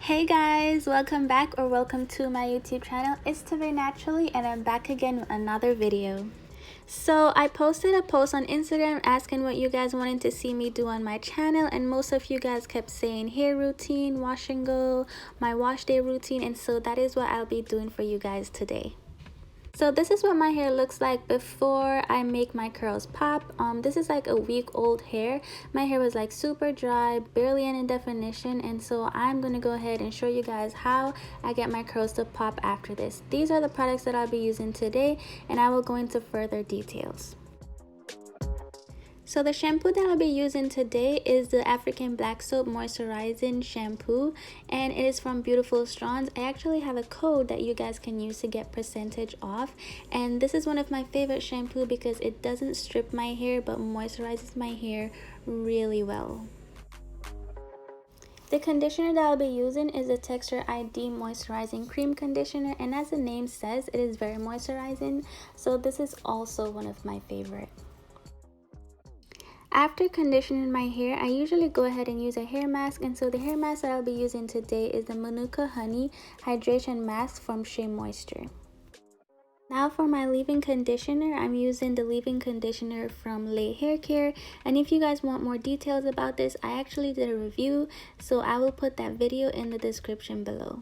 Hey guys, welcome back or welcome to my YouTube channel. It's Tovae.Naturally and I'm back again with another video. So I posted a post on Instagram asking what you guys wanted to see me do on my channel, and most of you guys kept saying hair routine, wash and go, my wash day routine, and so that is what I'll be doing for you guys today. So this is what my hair looks like before I make my curls pop. This is like a week old hair. My hair was like super dry, barely any definition, and so I'm gonna go ahead and show you guys how I get my curls to pop after this. These are the products that I'll be using today, and I will go into further details. So the shampoo that I'll be using today is the African Black Soap Moisturizing Shampoo, and it is from Beautiful Strands. I actually have a code that you guys can use to get percentage off, and this is one of my favorite shampoo because it doesn't strip my hair but moisturizes my hair really well. The conditioner that I'll be using is the Texture ID Moisturizing Cream Conditioner, and as the name says, it is very moisturizing, so this is also one of my favorite. After conditioning my hair, I usually go ahead and use a hair mask, and so the hair mask that I'll be using today is the Manuka Honey Hydration Mask from Shea Moisture. Now for my leave-in conditioner, I'm using the leave-in conditioner from Lay Hair Care, and if you guys want more details about this, I actually did a review, so I will put that video in the description below.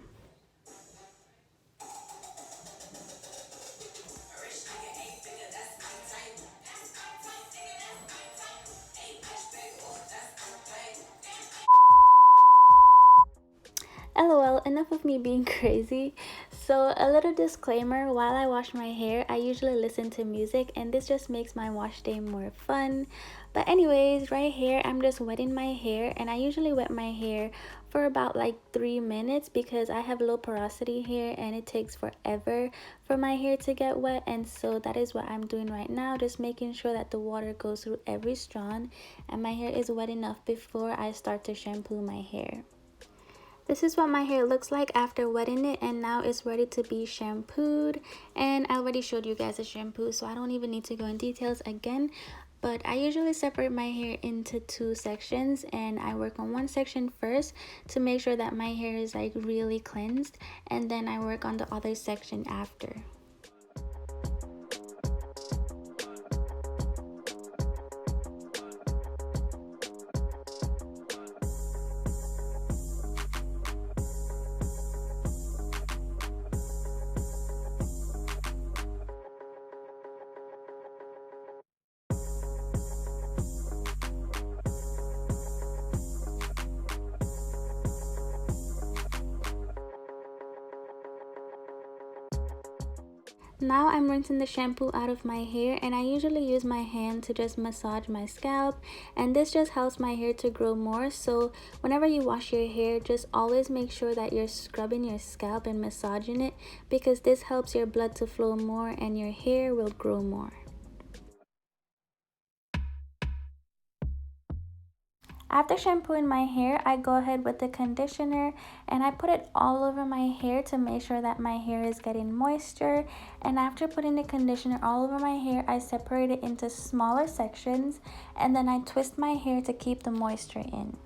LOL, enough of me being crazy. So a little disclaimer, while I wash my hair, I usually listen to music, and this just makes my wash day more fun. But anyways, right here, I'm just wetting my hair, and I usually wet my hair for about like 3 minutes because I have low porosity hair and it takes forever for my hair to get wet, and so that is what I'm doing right now, just making sure that the water goes through every strand and my hair is wet enough before I start to shampoo my hair. This is what my hair looks like after wetting it, and now it's ready to be shampooed, and I already showed you guys the shampoo, so I don't even need to go in details again. But I usually separate my hair into 2 sections, and I work on one section first to make sure that my hair is like really cleansed, and then I work on the other section after. Now I'm rinsing the shampoo out of my hair, and I usually use my hand to just massage my scalp, and this just helps my hair to grow more. So whenever you wash your hair, just always make sure that you're scrubbing your scalp and massaging it, because this helps your blood to flow more and your hair will grow more. After shampooing my hair, I go ahead with the conditioner and I put it all over my hair to make sure that my hair is getting moisture. And after putting the conditioner all over my hair, I separate it into smaller sections, and then I twist my hair to keep the moisture in.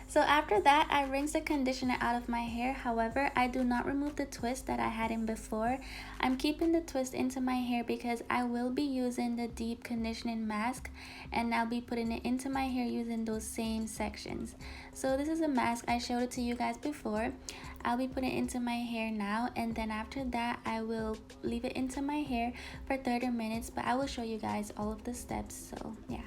So after that, I rinse the conditioner out of my hair. However, I do not remove the twist that I had in before. I'm keeping the twist into my hair because I will be using the deep conditioning mask, and I'll be putting it into my hair using those same sections. So this is a mask, I showed it to you guys before. I'll be putting it into my hair now, and then after that I will leave it into my hair for 30 minutes, but I will show you guys all of the steps, so yeah.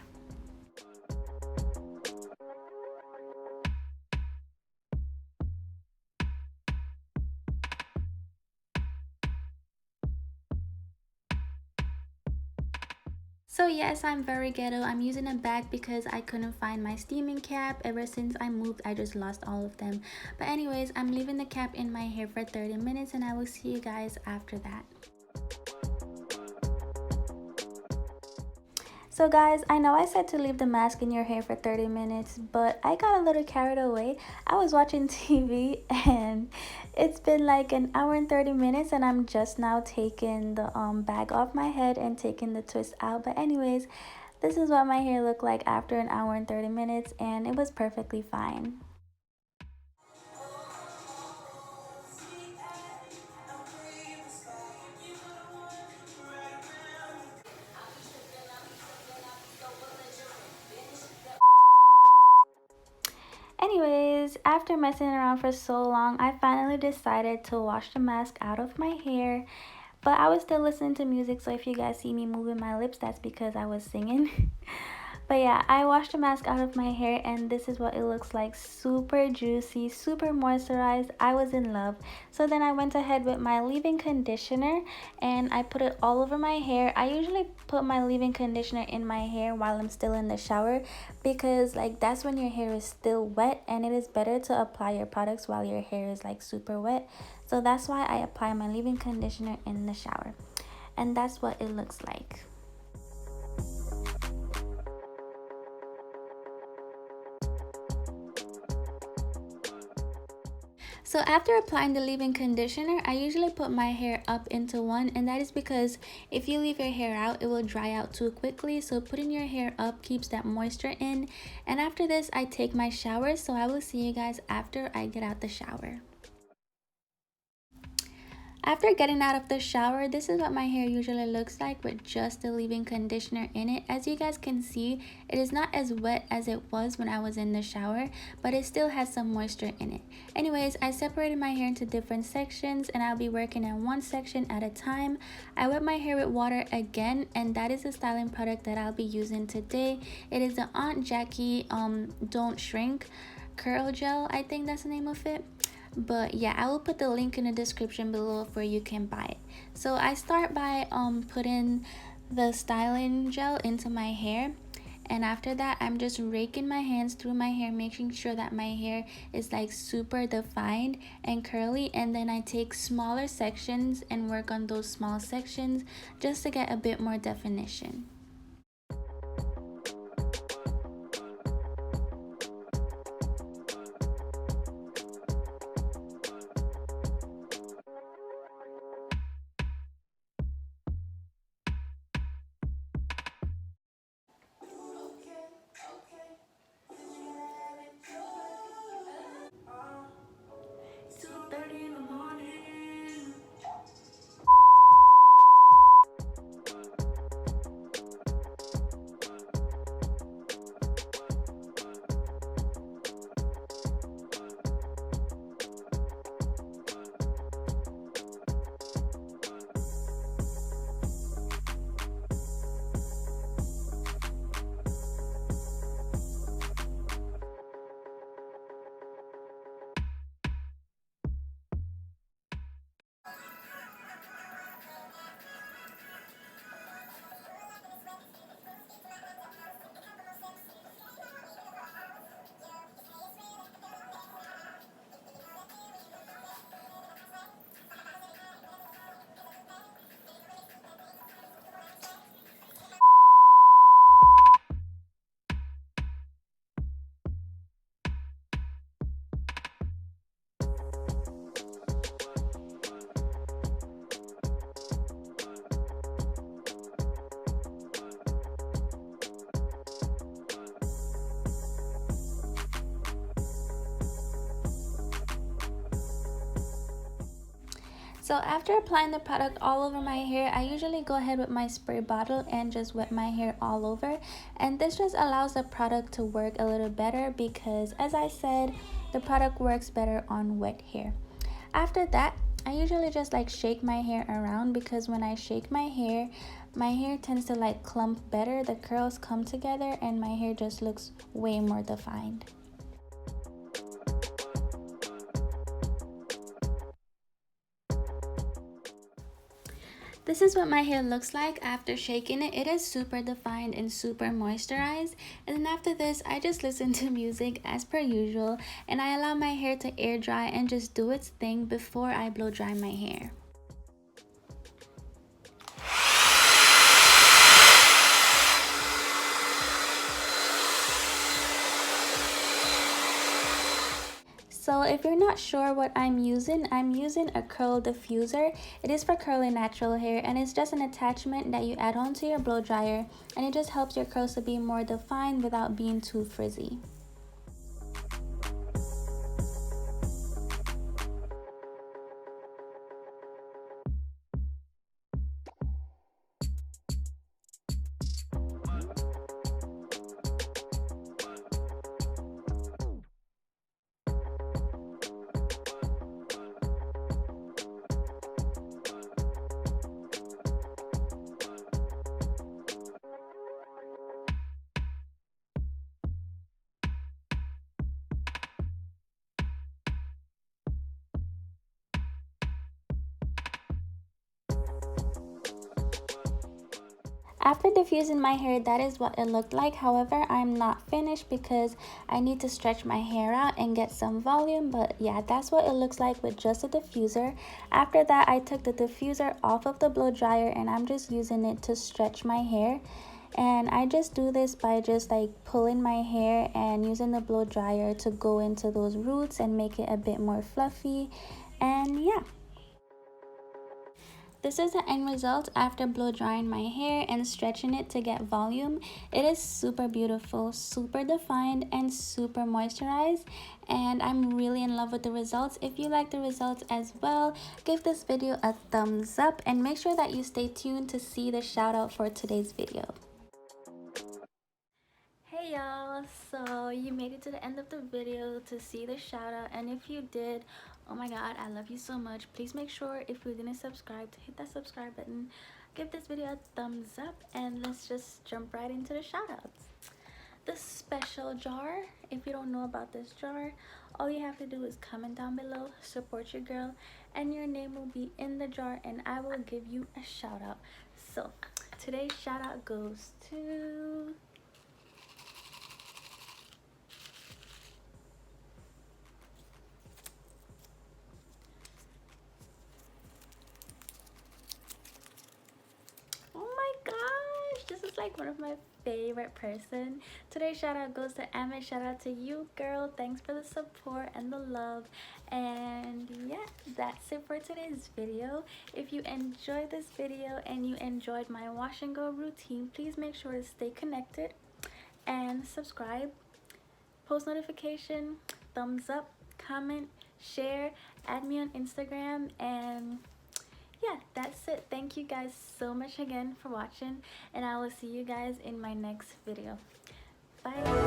So yes, I'm very ghetto. I'm using a bag because I couldn't find my steaming cap. Ever since I moved, I just lost all of them. But anyways, I'm leaving the cap in my hair for 30 minutes, and I will see you guys after that. So guys, I know I said to leave the mask in your hair for 30 minutes, but I got a little carried away. I was watching TV and It's been like an hour and 30 minutes and I'm just now taking the bag off my head and taking the twist out. But anyways, this is what my hair looked like after an hour and 30 minutes, and it was perfectly fine. Anyways, after messing around for so long, I finally decided to wash the mask out of my hair. But I was still listening to music, so if you guys see me moving my lips, that's because I was singing. But yeah, I washed the mask out of my hair and this is what it looks like. Super juicy, super moisturized. I was in love. So then I went ahead with my leave-in conditioner and I put it all over my hair. I usually put my leave-in conditioner in my hair while I'm still in the shower because like that's when your hair is still wet, and it is better to apply your products while your hair is like super wet. So that's why I apply my leave-in conditioner in the shower. And that's what it looks like. So after applying the leave-in conditioner, I usually put my hair up into one, and that is because if you leave your hair out, it will dry out too quickly. So putting your hair up keeps that moisture in. And after this, I take my shower, so I will see you guys after I get out the shower. After getting out of the shower, this is what my hair usually looks like with just the leave-in conditioner in it. As you guys can see, it is not as wet as it was when I was in the shower, but it still has some moisture in it. Anyways, I separated my hair into different sections and I'll be working in one section at a time. I wet my hair with water again, and that is the styling product that I'll be using today. It is the Aunt Jackie Don't Shrink Curl Gel, I think that's the name of it. But yeah, I will put the link in the description below where you can buy it. So I start by putting the styling gel into my hair, and after that I'm just raking my hands through my hair, making sure that my hair is like super defined and curly, and then I take smaller sections and work on those small sections just to get a bit more definition. So after applying the product all over my hair, I usually go ahead with my spray bottle and just wet my hair all over. And this just allows the product to work a little better because, as I said, the product works better on wet hair. After that, I usually just like shake my hair around because when I shake my hair tends to like clump better. The curls come together and my hair just looks way more defined. This is what my hair looks like after shaking it. It is super defined and super moisturized. And then after this, I just listen to music as per usual, and I allow my hair to air dry and just do its thing before I blow dry my hair. So if you're not sure what I'm using a curl diffuser. It is for curly natural hair, and it's just an attachment that you add on to your blow dryer, and it just helps your curls to be more defined without being too frizzy. After diffusing my hair, that is what it looked like. However, I'm not finished because I need to stretch my hair out and get some volume. But yeah, that's what it looks like with just a diffuser. After that, I took the diffuser off of the blow dryer and I'm just using it to stretch my hair. And I just do this by just like pulling my hair and using the blow dryer to go into those roots and make it a bit more fluffy. And yeah. This is the end result after blow drying my hair and stretching it to get volume. It is super beautiful, super defined, and super moisturized. And I'm really in love with the results. If you like the results as well, give this video a thumbs up and make sure that you stay tuned to see the shout out for today's video. Hey y'all, so you made it to the end of the video to see the shout out, and if you did, oh my god, I love you so much. Please make sure if you didn't subscribe to hit that subscribe button, give this video a thumbs up, and let's just jump right into the shout outs. The special jar, if you don't know about this jar, all you have to do is comment down below, support your girl, and your name will be in the jar and I will give you a shout out. So today's shout out goes to oh my gosh, this is like one of my favorite person. Today's shout out goes to Emma. Shout out to you, girl. Thanks for the support and the love. And yeah, that's it for today's video. If you enjoyed this video and you enjoyed my wash and go routine, please make sure to stay connected and subscribe, post notification, thumbs up, comment, share, add me on Instagram, and yeah, that's it. Thank you guys so much again for watching, and I will see you guys in my next video. Bye.